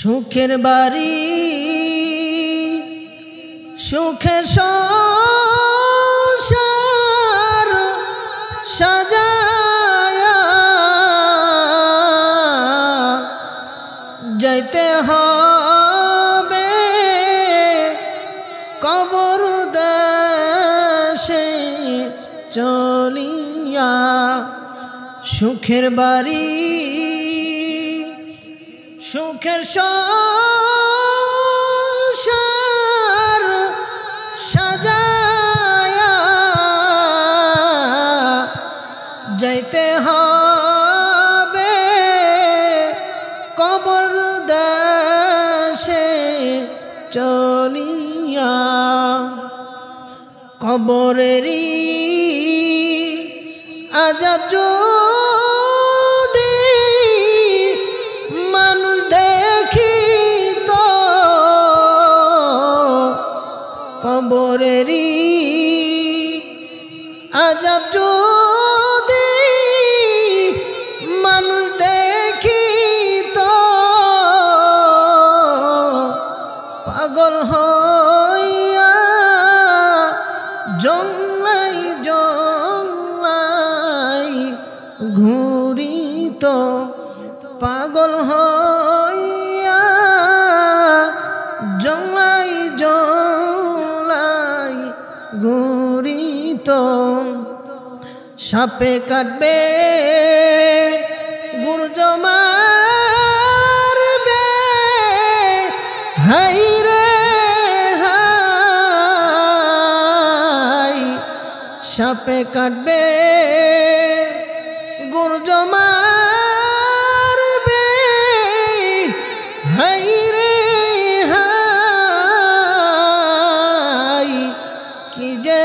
সুখের বাড়ি সুখের সংসার সাজায়া যাইতে হবে কবর দেশে চলিয়া। সুখের বাড়ি সুখের সংসার সাজায়া যাইতে হবে কবর দেশে চলিয়া। কবরেরই আযাব যদি মানুষ দেখিত, কবরেরই আযাব যদি মানুষ দেখিত, পাগল হইয়া জংলাই জংলাই ঘুরিত, পাগল হইয়া জংলাই জংলাই ঘুরিত। সাপে কাটবে গুর্জ মারবে, হাই রে হাই। সাপে কাটবে গুর্জ মারবে, হাই রে হাই। কি যে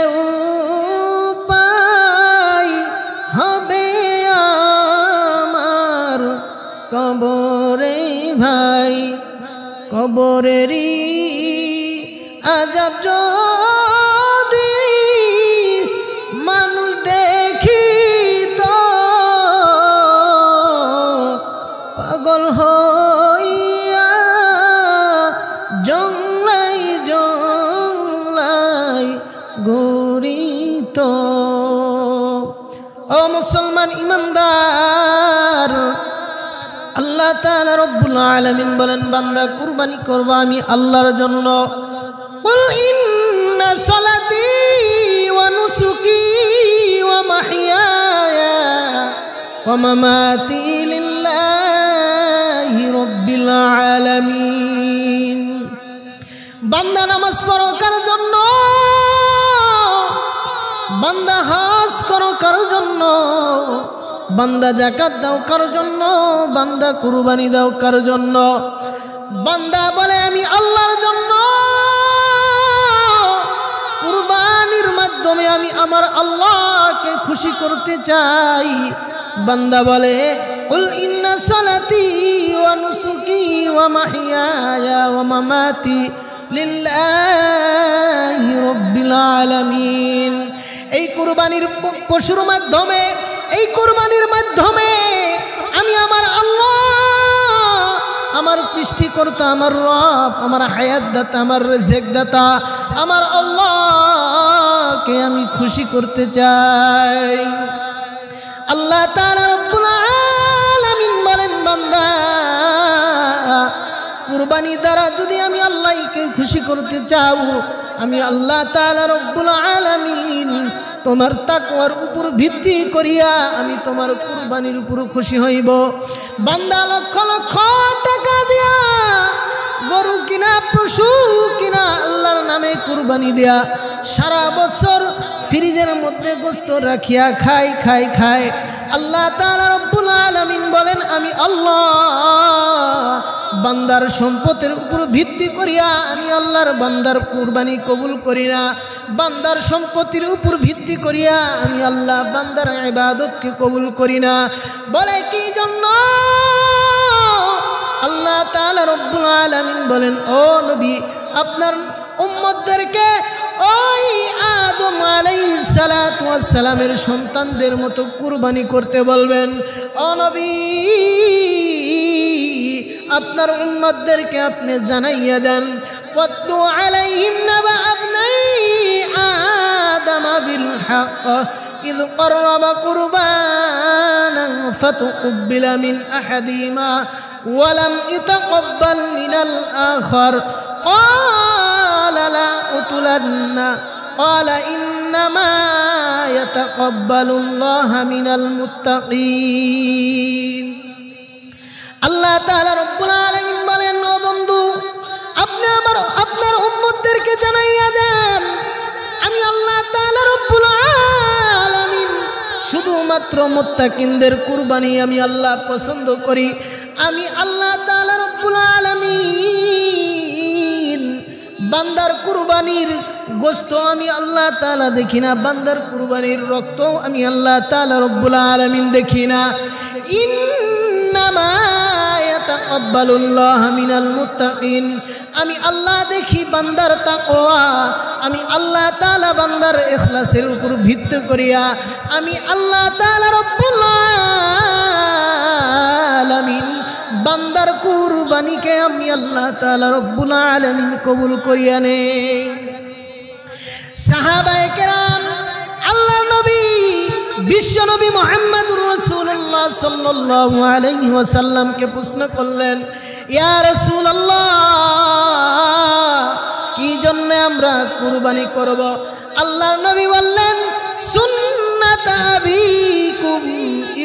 উপায় হবে আমার কবরে ভাই। কবরেরই আযাব যদি মানুষ দেখিত, পাগল হইয়া জংলাই জংলাই ঘুরিত। ও মুসলমান ইমানদার, আল্লাহ তাআলা রব্বুল আলামিন বলেন, বান্দা কুরবানি করবা আমি আল্লাহর জন্য। কুল ইন্না সলাতি ওয়া নুসুকি ওয়া মাহইয়ায়া ওয়া মামাতি লিল্লাহি রব্বিল আলামিন। বান্দা নামাজ পড়ো কার জন্য? বান্দা হজ করো কার জন্য? বান্দা যাকাত দাও কার জন্য? বান্দা কুরবানি দাও কার জন্য? বান্দা বলে আমি আল্লাহর জন্য। কুরবানির মাধ্যমে আমি আমার আল্লাহকে খুশি করতে চাই। বান্দা বলে কুল ইন্না সলাতি ওয়া নুসুকি ওয়া মাহইয়ায়া ওয়া মামাতি লিল্লাহি রাব্বিল আলামিন। এই কুরবানির পশুর মাধ্যমে, এই কুরবানির মাধ্যমে আমি আমার আল্লাহ, আমার সৃষ্টিকর্তা, আমার রব, আমার হায়াত দাতা, আমার রিজিক দাতা, আমার আল্লাহকে আমি খুশি করতে চাই। আল্লাহ তাআলা রব্বুল আলামিন বলেন, বান্দা কুরবানি দ্বারা যদি আমি আল্লাহকে খুশি করতে চাও, আমি আল্লাহ তাআলা রব্বুল আলামিন তোমার তাকওয়ার উপর ভিত্তি করিয়া আমি তোমার কুরবানির উপর খুশি হইব। বান্দা লক্ষ লক্ষ টাকা দিয়া গরু কিনা, পশু কিনা, আল্লাহর নামে কুরবানি দিয়া সারা বছর ফ্রিজের মধ্যে গোশত রাখিয়া খায় খায় খায়। আল্লাহ তাআলা রব্বুল আলামিন বলেন, আমি আল্লাহ বান্দার সম্পদের উপর ভিত্তি করিয়া আমি আল্লাহর বান্দার কুরবানি কবুল করি না। বান্দার সম্পত্তির উপর ভিত্তি করিয়া আমি আল্লাহ বান্দার ইবাদতকে কবুল করি না। বলে কি জন্য? আল্লাহ তাআলা রব্বুল আলামিন বলেন, ও নবী আপনার উম্মতদেরকে ওই আদম আলাইহিস সালাতু ওয়াস সালামের সন্তানদের মতো কুরবানি করতে বলবেন। ও নবী আপনার উম্মতদেরকে আপনি জানাইয়া দেন ওয়াতলু আলাইহিম নাবা আবনাই আদম বিল হক إذ قرب قربانا فتقبل من أحدهما ولم يتقبل من الآخر قال لا أقتلن قال إنما يتقبل الله من المتقين আল্লাহ তাআলা রব্বুল আলামিন বলেন ও বন্ধু আপনি আপনার উম্মতদেরকে জানাইয়া দেন আমি আল্লাহ তাআলা রব্বুল আলামিন শুধুমাত্র মুত্তাকিনদের কুরবানি আমি আল্লাহ পছন্দ করি আমি আল্লাহ তাআলা রব্বুল আলামিন বান্দার কুরবানির গোশত আমি আল্লাহ তাআলা দেখি না বান্দার কুরবানির রক্ত আমি আল্লাহ তাআলা রব্বুল আলামিন দেখি না ইন্নামা ইয়াতাকাব্বালুল্লাহু মিনাল মুত্তাকিন আমি আল্লাহ দেখি বান্দার তাকওয়া আমি আল্লাহ তাআলা বান্দার ইখলাসের উপর ভিত্তি করিয়া আমি আল্লাহ তাআলা রব্বুল আলামিন বান্দার কুরবানিকে আমি আল্লাহ তাআলা রব্বুল আলামিন কবুল করিয়া নেই সাহাবায়ে কেরাম আল্লাহর নবী বিশ্ব নবী মুহাম্মদুর রাসূলুল্লাহ সাল্লাল্লাহু আলাইহি ওয়াসাল্লামকে প্রশ্ন করলেন ইয়া রাসূলুল্লাহ কি জন্য আমরা কুরবানি করব আল্লাহর নবী বললেন সুন্নাত আবিকুম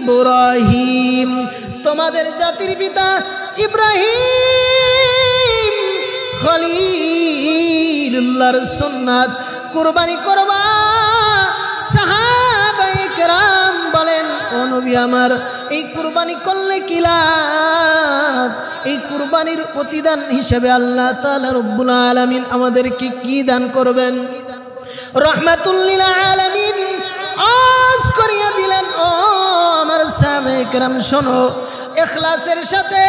ইব্রাহিম তোমাদের জাতির পিতা ইব্রাহিম খলিলুল্লাহর সুন্নাত কুরবানি করবা সাহাবায়ে কেরাম বলেন ও নবী আমার এই কুরবানি করলে কি লাভ এই কুরবানির প্রতিদান হিসেবে আল্লাহ তাআলা রব্বুল আলামিন আমাদেরকে কি দান করবেন রাহমাতুল লিল আলামিন আজ করিয়া দিলেন ও আমার সাহাবায়ে কেরাম শোনো ইখলাসের সাথে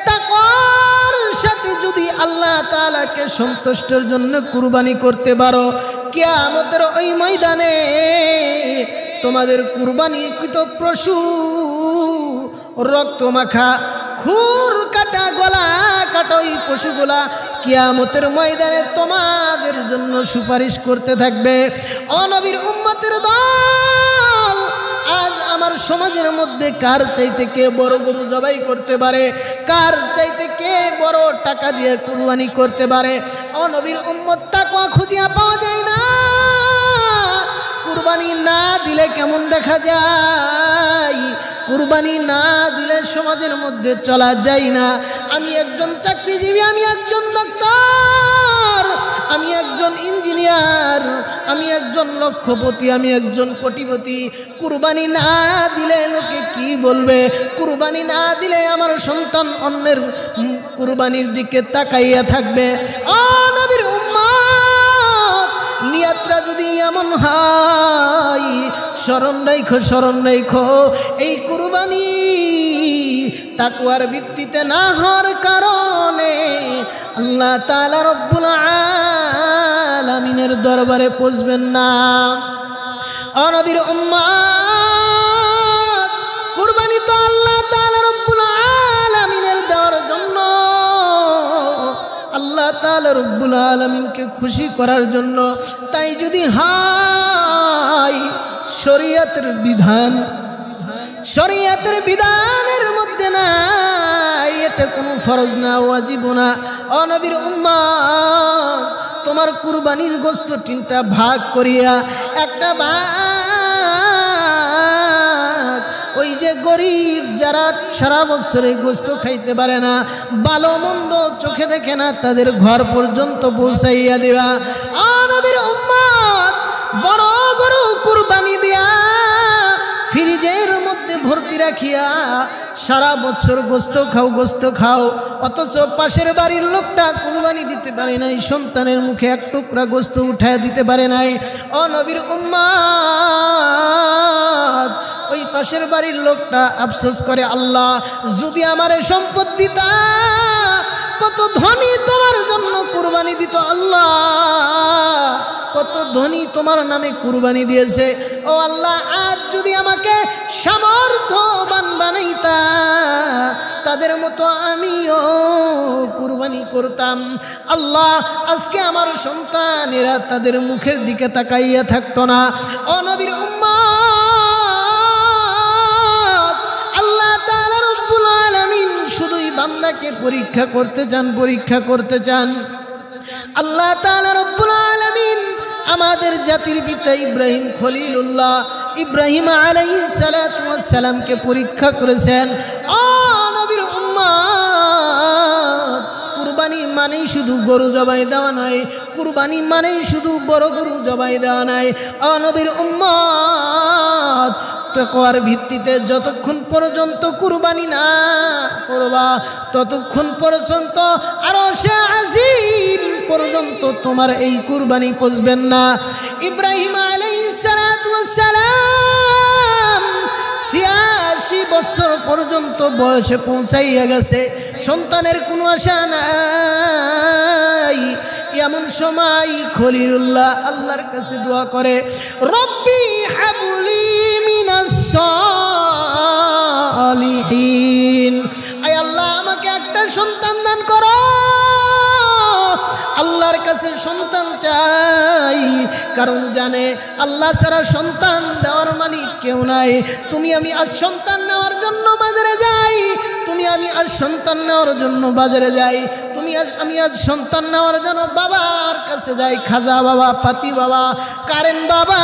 তাকওয়ার সাথে যদি আল্লাহ তাআলাকে সন্তুষ্টের জন্য কুরবানি করতে পারো কিয়ামতের ওই ময়দানে তোমাদের কুরবানিকৃত পশু রক্ত মাখা খুর কাটা গলা কাটা ওই পশুগুলা কিয়ামতের ময়দানে তোমাদের জন্য সুপারিশ করতে থাকবে ও নবীর উম্মতের দল আজ আমার সমাজের মধ্যে কার চাইতে কে বড় গরু জবাই করতে পারে কার চাইতে কে বড় টাকা দিয়ে কুরবানি করতে পারে ও নবীর উম্মত তাকওয়া খুঁজিয়া পাওয়া যায় না কুরবানি না দিলে কেমন দেখা যায় কুরবানি না দিলে সমাজের মধ্যে চলা যায় না আমি একজন চাকরিজীবী আমি একজন ডাক্তার আমি একজন ইঞ্জিনিয়ার আমি একজন লক্ষপতি আমি একজন কোটিপতি কুরবানি না দিলে লোকে কি বলবে কুরবানি না দিলে আমার সন্তান অন্যের কুরবানির দিকে তাকাইয়া থাকবে ও নবীর উম্মত নিয়তটা যদি এমন হয় স্মরণ রাখো এই কুরবানি তাকওয়ার ভিত্তিতে না হওয়ার কারণে আল্লাহ তাআলা রব্বুল আলামিনের দরবারে পৌঁছবেন না ও নবীর উম্মত কুরবানি তো আল্লাহ তাআলা রব্বুল আলামিনের দেওয়ার জন্য আল্লাহ তাআলা রব্বুল আলামিনকে খুশি করার জন্য তাই যদি হয় শরীয়তের বিধানের মধ্যে না এটা কোনো ফরজ না ওয়াজিব না ও নবীর উম্মত তোমার কুরবানির গোশত তিনটা ভাগ করিয়া একটা ভাগ ওই যে গরিব যারা সারা বছরে গোশত খাইতে পারে না ভালো মন্দ চোখে দেখে না তাদের ঘর পর্যন্ত পৌঁছাইয়া দেওয়া ও নবীর উম্মত বড় বড় কুরবানি দিয়া ফ্রিজের মধ্যে ভর্তি রাখিয়া সারা বছর গোশত খাও অথচ পাশের বাড়ির লোকটা কুরবানি দিতে পারে নাই সন্তানের মুখে এক টুকরা গোশত উঠায় দিতে পারে নাই ও নবীর উম্মত ওই পাশের বাড়ির লোকটা আফসোস করে আল্লাহ যদি আমারে সম্পদ দিতা কত ধনী তোমার জন্য কুরবানি দিত আল্লাহ কত ধনী তোমার নামে কুরবানি দিয়েছে। ও আল্লাহ, আজ যদি আমাকে সামর্থ্যবান বানাইতা, তাদের মতো আমিও কুরবানি করতাম। আল্লাহ, আজকে আমার সন্তানেরা তাদের মুখের দিকে তাকাইয়া থাকতো না। ও নবীর উম্মত, আল্লাহ তাআলা রব্বুল আলামিন শুধুই বান্দাকে পরীক্ষা করতে চান, পরীক্ষা করতে চান। আল্লাহ তাআলা রব্বুল আলামিন আমাদের জাতির পিতা ইব্রাহিম খলিলুল্লাহ ইব্রাহিম আলাইহিস সালাতু ওয়াস সালামকে পরীক্ষা করেছেন। ও নবীর উম্মত, কুরবানি মানেই শুধু গরু জবাই দেওয়া নয়, কুরবানি মানেই শুধু বড় গরু জবাই দেওয়া নয়। ও নবীর উম্মত, তাকওয়ার ভিত্তিতে যতক্ষণ পর্যন্ত কুরবানি না করবা, ততক্ষণ পর্যন্ত আরশে আজিম পর্যন্ত তোমার এই কুরবানি পৌঁছবেন না। ইব্রাহিম আলাইহিস সালাতু ওয়াস সালাম ৮৬ বছর পর্যন্ত বয়সে পৌঁছাইয়া গেছে, সন্তানের কোনো আশা নাই। এমন সময় খলিলুল্লাহ আল্লাহর কাছে দোয়া করে, রব্বি হাবলি মিনাস সালিহিন, আয় আল্লাহ আমাকে একটা সন্তান দান করো। আল্লাহর কাছে সন্তান চাই, কারণ জানে আল্লাহ ছাড়া সন্তান দেওয়ার মালিক কেউ নাই। তুমি আমি আজ সন্তান নেওয়ার জন্য বাজারে যাই, তুমি আমি আজ সন্তান নেওয়ার জন্য বাজারে যাই, তুমি আমি আজ সন্তান নেওয়ার জন্য বাবার কাছে যাই, খাজা বাবা, পাতি বাবা, কারেন বাবা,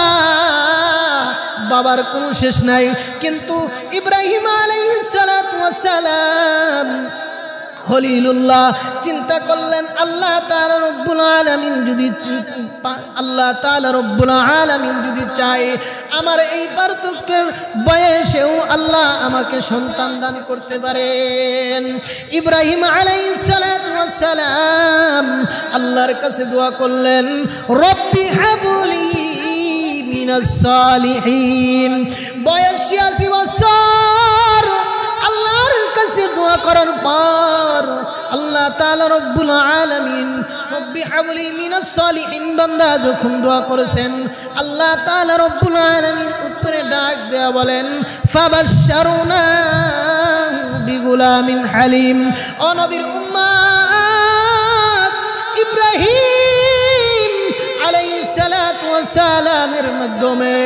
বাবার কোনো শেষ নাই। কিন্তু ইব্রাহিম আলাইহিস সালাতু ওয়াস সালাম খলিলুল্লাহ চিন্তা করলেন, আল্লাহ তাআলা রব্বুল আলামিন যদি চায়, আমার এই পার্থক্যের বয়সেও আল্লাহ আমাকে সন্তান দান করতে পারেন। ইব্রাহিম আলাইহিস সালাতু ওয়াস সালাম আল্লাহর কাছে দোয়া করলেন, রব্বি হাবলি মিনাস সালিহিন। বয়স ৮৬ বছর আল্লাহর কাছে দোয়া করার পর আল্লাহ তাআলা রব্বুল আলামিন রব্বি হাবলি মিনাস সালিহিন বান্দা যখন দোয়া করেছেন, আল্লাহ তাআলা রব্বুল আলামিন উত্তরে ডাক দেয়া বলেন, ফাবাশশারনা বিগুলামিন হালিম। ও নবীর উম্মত, ইব্রাহিম আলাইহিস সালাতু ওয়াস সালামের মাধ্যমে,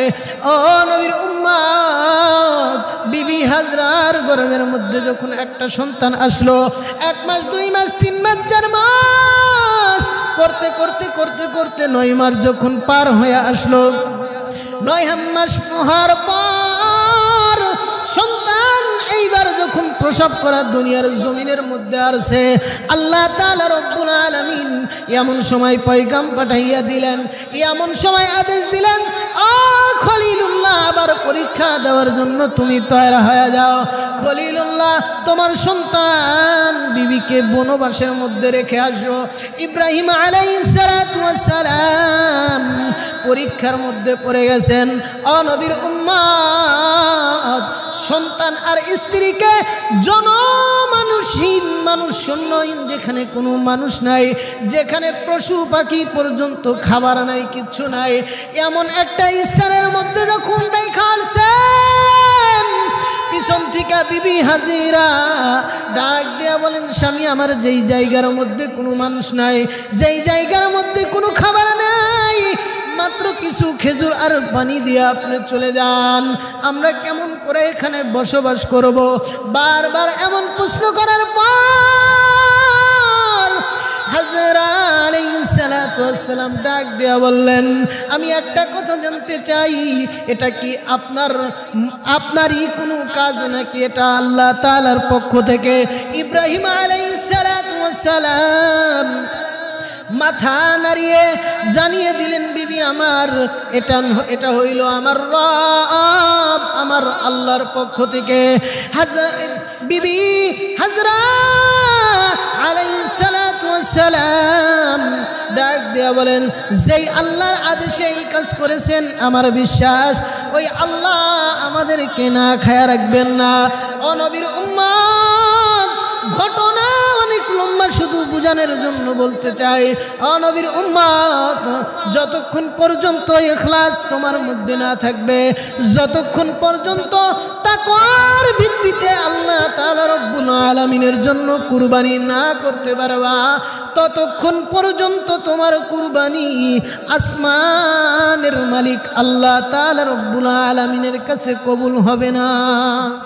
ও নবীর উম্মত, বিবি হাজরার গর্ভের মধ্যে যখন একটা সন্তান আসলো, ১ মাস ২ মাস ৩ মাস ৪ মাস করতে করতে করতে করতে ৯ মাস যখন পার হয়ে আসলো, ৯ মাস হওয়ার পর সন্তান এইবার যখন প্রসব করা দুনিয়ার জমিনের মধ্যে আসছে, আল্লাহ তাআলা রব্বুল আলামিন এমন সময় পয়গাম পাঠাইয়া দিলেন, এমন সময় আদেশ দিলেন, ও খলিলুল্লাহ, আবার পরীক্ষা দেওয়ার জন্য তুমি তৈরি হয়ে যাও। খলিলুল্লাহ তোমার সন্তান বিবিকে বনবাসের মধ্যে রেখে আসো। ইব্রাহিম আলাইহিস সালাতু ওয়াস সালাম পরীক্ষার মধ্যে পড়ে গেছেন। ও নবীর উম্মত, সন্তান আর স্ত্রীকে জনমানুষহীন, মানুষ শূন্যহীন, যেখানে কোনো মানুষ নাই, যেখানে পশু পাখি পর্যন্ত খাবার নাই, কিচ্ছু নাই, এমন একটা স্থানের মধ্যে যখন দেখাচ্ছেন, পিছন থেকে বিবি হাজিরা ডাক দেয়া বলেন, স্বামী আমার, যেই জায়গার মধ্যে কোনো মানুষ নাই, যেই জায়গার মধ্যে কোনো খাবার নাই, মাত্র কিছু খেজুর আর পানি দিয়ে আপনি চলে যান, আমরা কেমন করে এখানে বসবাস করব? বারবার এমন প্রশ্ন করার পর হাজরা আলাইহিস সালাতু ওয়াস সালাম ডাক দেয়া বললেন, আমি একটা কথা জানতে চাই, এটা কি আপনারই কোনো কাজ নাকি এটা আল্লাহ তাআলার পক্ষ থেকে? ইব্রাহিম আলাইহিস সালাতু ওয়াস সালাম মাথা নাড়িয়ে জানিয়ে দিলেন, বিবি আমার, এটা হইল আমার রব, আমার আল্লাহর পক্ষ থেকে। বিবি হাজরা আলাইহিস সালাতু ওয়াস সালাম ডাক দেয়া বলেন, যেই আল্লাহর আদেশে এই কাজ করেছেন, আমার বিশ্বাস ওই আল্লাহ আমাদেরকে না খায়া রাখবেন না। ও নবীর উম্মত, ঘটনা অনেক অনেক লম্বা, শুধু বুঝানোর জন্য বলতে চাই, ও নবীর উম্মত, যতক্ষণ পর্যন্ত ইখলাস তোমার মধ্যে না থাকবে, যতক্ষণ পর্যন্ত তাকওয়ার ভিত্তিতে আল্লাহ তাআলা রব্বুল আলামিনের জন্য কুরবানি না করতে পারবা, ততক্ষণ পর্যন্ত তোমার কুরবানি আসমানের মালিক আল্লাহ তাআলা রব্বুল আলামিনের কাছে কবুল হবে না।